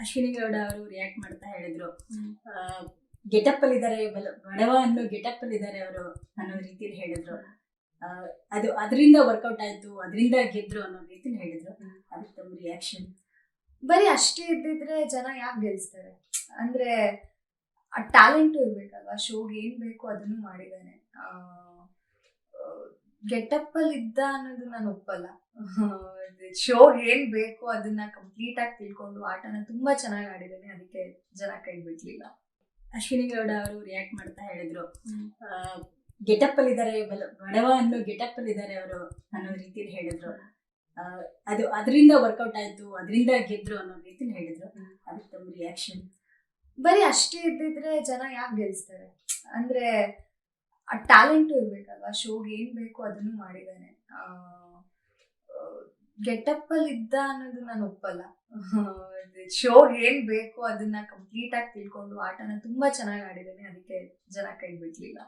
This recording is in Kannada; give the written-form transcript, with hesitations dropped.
ಅಶ್ವಿನಿ ಗೌಡ ಅವರು ರಿಯಾಕ್ಟ್ ಮಾಡ್ತಾ ಹೇಳಿದ್ರು, ಗೆಟಪ್ ಅಲ್ಲಿ ಇದಾರೆ, ಬಡವ ಅನ್ನೋ ಗೆಟಪ್ ಅಲ್ಲಿ ಇದಾರೆ ಅವರು ಅನ್ನೋ ರೀತಿಯಲ್ಲಿ ಹೇಳಿದ್ರು. ಅದು ಅದರಿಂದ ವರ್ಕೌಟ್ ಆಯ್ತು, ಅದರಿಂದ ಗೆದ್ರು ಅನ್ನೋ ರೀತಿಯಲ್ಲಿ ಹೇಳಿದ್ರು. ಅದಕ್ಕೆ ತಮ್ಮ ರಿಯಾಕ್ಷನ್? ಬರೀ ಅಷ್ಟೇ ಇದ್ದಿದ್ರೆ ಜನ ಯಾಕೆ ಗೆಲ್ಸ್ತಾರೆ? ಅಂದ್ರೆ ಆ ಟ್ಯಾಲೆಂಟು ಇರ್ಬೇಕಲ್ವಾ. ಶೋಗೆ ಏನ್ ಬೇಕು ಅದನ್ನು ಮಾಡಿದಾನೆ. ಗೆಟಪ್ ಅಲ್ಲಿ ಇದ್ದ ಅನ್ನೋದು ನಾನು ಒಪ್ಪಲ್ಲ. ಶೋಗೆ ಏನ್ ಬೇಕು ಅದನ್ನ ಕಂಪ್ಲೀಟ್ ಆಗಿ ತಿಳ್ಕೊಂಡು ಆಟನ ತುಂಬಾ ಚೆನ್ನಾಗಿ ಆಡಿದಾನೆ, ಅದಕ್ಕೆ ಜನ ಕೈ ಬಿಡ್ಲಿಲ್ಲ. ಅಶ್ವಿನಿ ಗೌಡ ಅವರು ರಿಯಾಕ್ಟ್ ಮಾಡ್ತಾ ಹೇಳಿದ್ರು, ಗೆಟಪ್ ಅಲ್ಲಿ ಇದಾರೆ, ಬಡವ ಅನ್ನೋ ಗೆಟಪ್ ಅಲ್ಲಿ ಇದಾರೆ ಅವರು ಅನ್ನೋ ರೀತಿಯಲ್ಲಿ ಹೇಳಿದ್ರು. ಅದು ಅದರಿಂದ ವರ್ಕೌಟ್ ಆಯ್ತು, ಅದರಿಂದ ಗೆದ್ರು ಅನ್ನೋ ರೀತಿಯಲ್ಲಿ ಹೇಳಿದ್ರು. ಅದಕ್ಕೆ ತಮ್ಮ ರಿಯಾಕ್ಷನ್? ಬರೀ ಅಷ್ಟೇ ಇದ್ದಿದ್ರೆ ಜನ ಯಾಕೆ ಗೆಲ್ಸ್ತಾರೆ? ಅಂದ್ರೆ ಆ ಟ್ಯಾಲೆಂಟು ಇರ್ಬೇಕಲ್ವಾ. ಶೋಗೆ ಏನ್ ಬೇಕು ಅದನ್ನು ಮಾಡಿದಾನೆ. ಗೆಟಪ್ ಅಲ್ಲಿ ಇದ್ದ ಅನ್ನೋದು ನಾನು ಒಪ್ಪಲ್ಲ. ಶೋಗೆ ಏನ್ ಬೇಕು ಅದನ್ನ ಕಂಪ್ಲೀಟ್ ಆಗಿ ತಿಳ್ಕೊಂಡು ಆಟನ ತುಂಬಾ ಚೆನ್ನಾಗಿ ಆಡಿದಾನೆ, ಅದಕ್ಕೆ ಜನ ಕೈ ಬಿಡ್ಲಿಲ್ಲ.